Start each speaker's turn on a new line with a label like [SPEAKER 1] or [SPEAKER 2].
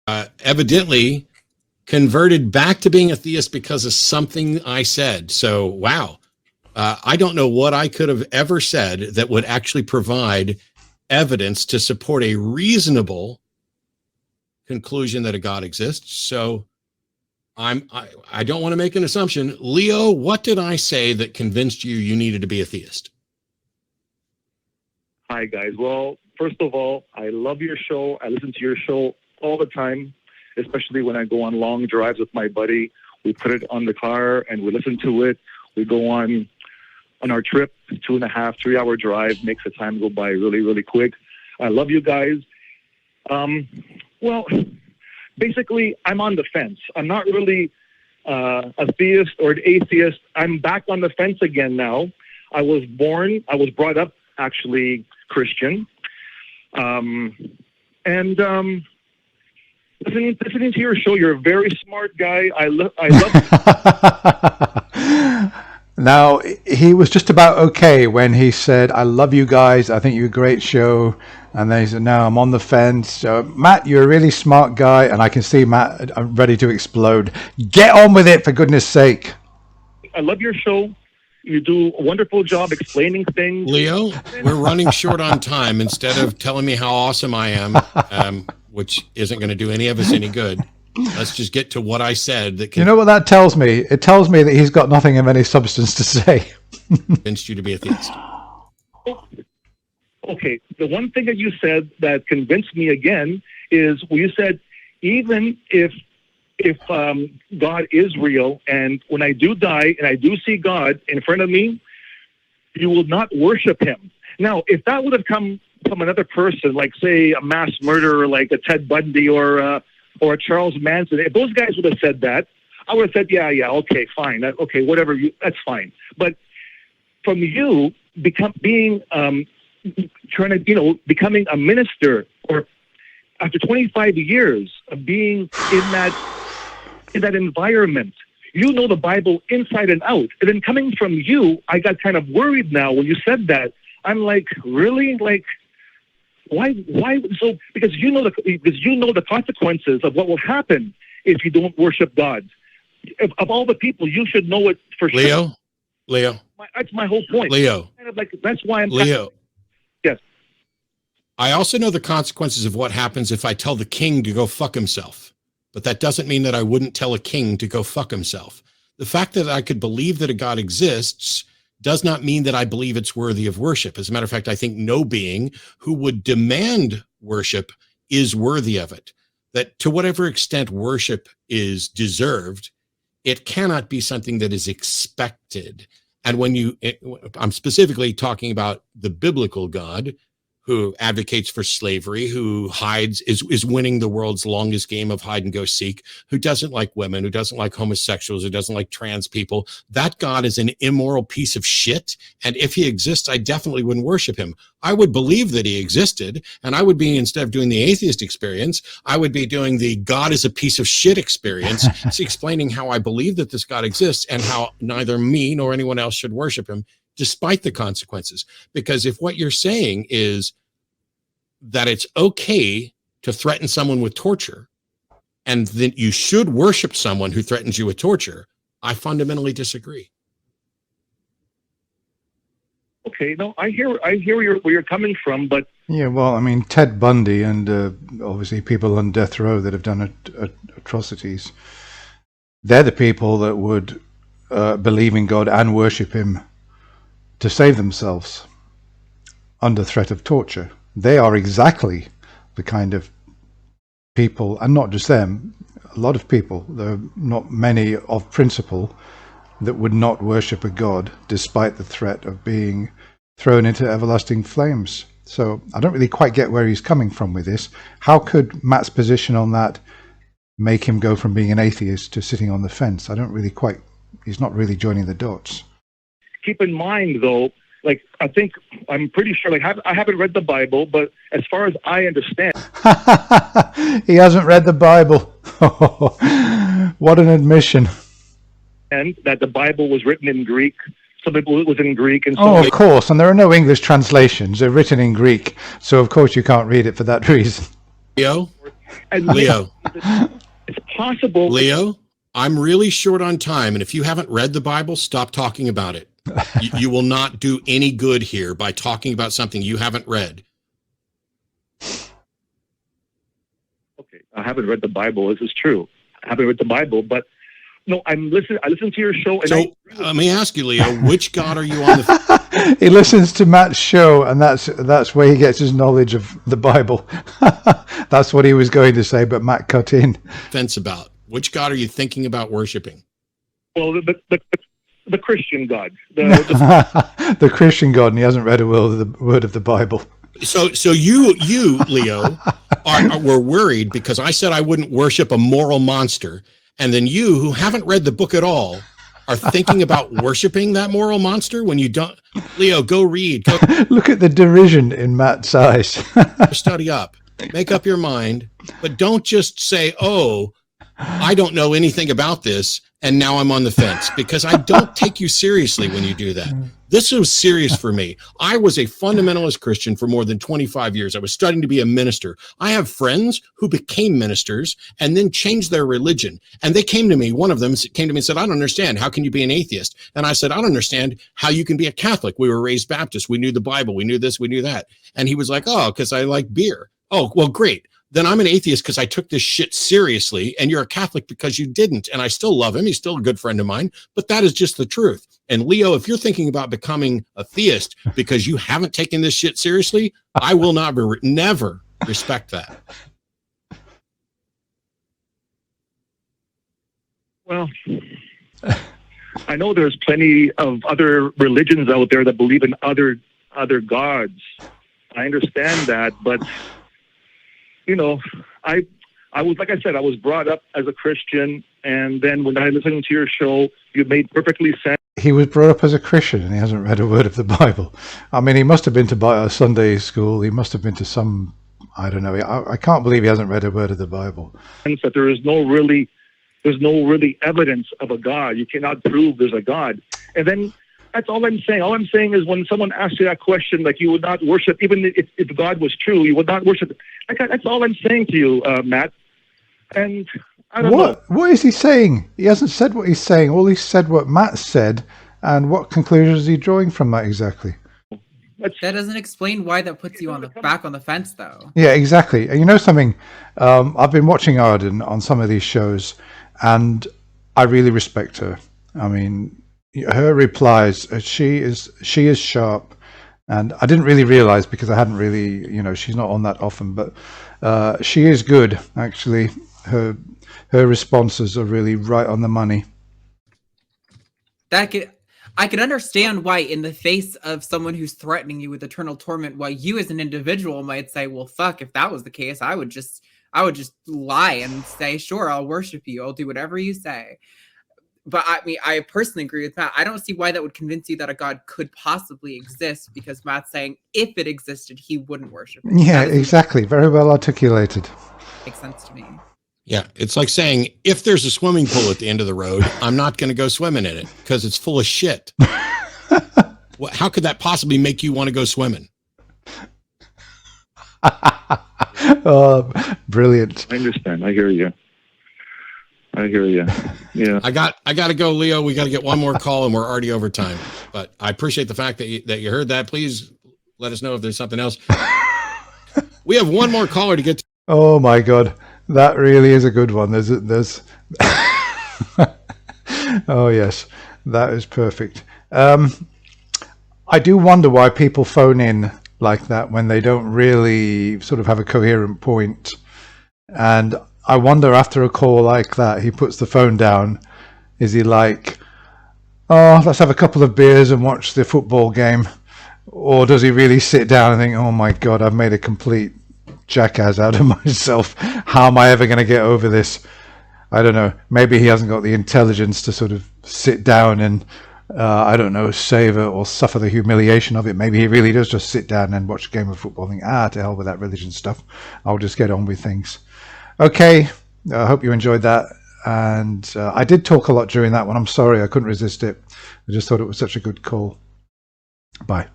[SPEAKER 1] evidently converted back to being a theist because of something I said. So, wow. I don't know what I could have ever said that would actually provide evidence to support a reasonable conclusion that a God exists. So I don't want to make an assumption. Leo, what did I say that convinced you needed to be a theist?
[SPEAKER 2] Hi, guys. Well, first of all, I love your show. I listen to your show all the time, especially when I go on long drives with my buddy. We put it on the car and we listen to it. We go on our trip, 2.5, 3 hour drive, makes the time go by really, really quick. I love you guys. Well, basically, I'm on the fence. I'm not really a theist or an atheist. I'm back on the fence again now. I was brought up actually Christian. Listening to your show, you're a very smart guy. I love
[SPEAKER 3] Now, he was just about okay when he said, I love you guys, I think you're a great show. And then he said, no, I'm on the fence. So, Matt, you're a really smart guy, and I can see Matt ready to explode. Get on with it, for goodness sake.
[SPEAKER 2] I love your show. You do a wonderful job explaining things.
[SPEAKER 1] Leo, we're running short on time. Instead of telling me how awesome I am, which isn't going to do any of us any good, let's just get to what I said. That
[SPEAKER 3] you know what that tells me? It tells me that he's got nothing of any substance to say.
[SPEAKER 1] Convinced you to be a theist.
[SPEAKER 2] Okay, the one thing that you said that convinced me again is when you said, even if God is real, and when I do die and I do see God in front of me, you will not worship him. Now, if that would have come from another person, like say a mass murderer, like a Ted Bundy or a Charles Manson, if those guys would have said that, I would have said, yeah, okay, fine, okay, whatever, that's fine. But from you becoming a minister, or after 25 years of being in that environment, you know the Bible inside and out. And then coming from you, I got kind of worried now when you said that. I'm like, really? Like, why? So because you know the consequences of what will happen if you don't worship God. Of all the people, you should know it for sure.
[SPEAKER 1] Leo.
[SPEAKER 2] That's my whole point.
[SPEAKER 1] Leo.
[SPEAKER 2] Kind of like, that's why I'm.
[SPEAKER 1] Leo.
[SPEAKER 2] Yes.
[SPEAKER 1] I also know the consequences of what happens if I tell the king to go fuck himself. But that doesn't mean that I wouldn't tell a king to go fuck himself. The fact that I could believe that a God exists does not mean that I believe it's worthy of worship. As a matter of fact, I think no being who would demand worship is worthy of it. That to whatever extent worship is deserved, it cannot be something that is expected. And I'm specifically talking about the biblical God, who advocates for slavery, who is winning the world's longest game of hide and go seek, who doesn't like women, who doesn't like homosexuals, who doesn't like trans people. That God is an immoral piece of shit. And if he exists, I definitely wouldn't worship him. I would believe that he existed, and I would be, instead of doing the atheist experience, I would be doing the God is a piece of shit experience, explaining how I believe that this God exists and how neither me nor anyone else should worship him, despite the consequences. Because if what you're saying is that it's okay to threaten someone with torture and that you should worship someone who threatens you with torture, I fundamentally disagree.
[SPEAKER 2] Okay, no, I hear where you're coming from, but
[SPEAKER 3] yeah, well, I mean, Ted Bundy and obviously people on death row that have done atrocities, they're the people that would believe in God and worship him to save themselves under threat of torture. They are exactly the kind of people, and not just them, a lot of people, there are not many of principle, that would not worship a God despite the threat of being thrown into everlasting flames. So I don't really quite get where he's coming from with this. How could Matt's position on that make him go from being an atheist to sitting on the fence? He's not really joining the dots.
[SPEAKER 2] Keep in mind, though, like, I'm pretty sure, like, I haven't read the Bible, but as far as I understand...
[SPEAKER 3] He hasn't read the Bible. What an admission.
[SPEAKER 2] And that the Bible was written in Greek. Some people it was in Greek. And
[SPEAKER 3] of course, and there are no English translations. They're written in Greek, so of course you can't read it for that reason.
[SPEAKER 1] Leo?
[SPEAKER 2] It's possible.
[SPEAKER 1] Leo, I'm really short on time, and if you haven't read the Bible, stop talking about it. You will not do any good here by talking about something you haven't read.
[SPEAKER 2] Okay, I haven't read the Bible. This is true. I haven't read the Bible, but no, I listen to your show. And
[SPEAKER 1] So let me ask you, Leo, which God are you on the
[SPEAKER 3] He listens to Matt's show, and that's where he gets his knowledge of the Bible. That's what he was going to say, but Matt cut in.
[SPEAKER 1] fence about? Which God are you thinking about worshiping?
[SPEAKER 2] well, the Christian God. The
[SPEAKER 3] The Christian God, and he hasn't read a word of the Bible.
[SPEAKER 1] So you, Leo, were worried because I said I wouldn't worship a moral monster, and then you, who haven't read the book at all, are thinking about worshiping that moral monster when you don't. Leo, go read, go
[SPEAKER 3] Look at the derision in Matt's eyes.
[SPEAKER 1] study up, make up your mind, but don't just say, "Oh, I don't know anything about this, and now I'm on the fence," because I don't take you seriously when you do that. This was serious for me. I was a fundamentalist Christian for more than 25 years. I was studying to be a minister. I have friends who became ministers and then changed their religion. And they came to me, one of them came to me and said, "I don't understand. How can you be an atheist?" And I said, "I don't understand how you can be a Catholic. We were raised Baptist. We knew the Bible. We knew this, we knew that." And he was like, "Oh, because I like beer." "Oh, well, great. Then I'm an atheist because I took this shit seriously, and you're a Catholic because you didn't." And I still love him. He's still a good friend of mine, but that is just the truth. And Leo, if you're thinking about becoming a theist because you haven't taken this shit seriously, I will never respect that.
[SPEAKER 2] Well, I know there's plenty of other religions out there that believe in other gods. I understand that, but you know, I was, like I said, I was brought up as a Christian, and then when I listened to your show, you made perfectly sense.
[SPEAKER 3] He was brought up as a Christian, and he hasn't read a word of the Bible. I mean, he must have been to a Sunday school. He must have been to some, I don't know. I can't believe he hasn't read a word of the Bible.
[SPEAKER 2] That there's no really evidence of a God. You cannot prove there's a God. And then that's all I'm saying. All I'm saying is when someone asks you that question, like you would not worship, even if God was true, you would not worship. That's all I'm saying to you, Matt. And I don't know.
[SPEAKER 3] What is he saying? He hasn't said what he's saying. All he said what Matt said, and what conclusions is he drawing from that exactly?
[SPEAKER 4] That doesn't explain why that puts you back on the fence, though.
[SPEAKER 3] Yeah, exactly. You know something? I've been watching Arden on some of these shows, and I really respect her. I mean, her replies, she is sharp, and I didn't really realize because I hadn't really, she's not on that often, but she is good actually. Her responses are really right on the money.
[SPEAKER 4] I could understand why, in the face of someone who's threatening you with eternal torment, why you as an individual might say, "Well, fuck, if that was the case, I would just lie and say, sure, I'll worship you. I'll do whatever you say." But I mean, I personally agree with Matt. I don't see why that would convince you that a God could possibly exist, because Matt's saying if it existed, he wouldn't worship it.
[SPEAKER 3] Yeah, exactly. Very well articulated.
[SPEAKER 4] Makes sense to me.
[SPEAKER 1] Yeah, it's like saying, if there's a swimming pool at the end of the road, I'm not going to go swimming in it because it's full of shit. How could that possibly make you want to go swimming?
[SPEAKER 3] Oh, brilliant.
[SPEAKER 2] I understand. I hear you. Yeah.
[SPEAKER 1] I got to go, Leo. We got to get one more call, and we're already over time. But I appreciate the fact that you heard that. Please let us know if there's something else. We have one more caller to get to.
[SPEAKER 3] Oh my God, that really is a good one. There's. Oh yes, that is perfect. I do wonder why people phone in like that when they don't really sort of have a coherent point. And I wonder, after a call like that, he puts the phone down. Is he like, "Oh, let's have a couple of beers and watch the football game"? Or does he really sit down and think, "Oh my God, I've made a complete jackass out of myself. How am I ever going to get over this?" I don't know. Maybe he hasn't got the intelligence to sort of sit down and, I don't know, savor or suffer the humiliation of it. Maybe he really does just sit down and watch a game of football and think, to hell with that religion stuff. I'll just get on with things. Okay, I hope you enjoyed that. And I did talk a lot during that one. I'm sorry, I couldn't resist it. I just thought it was such a good call. Bye.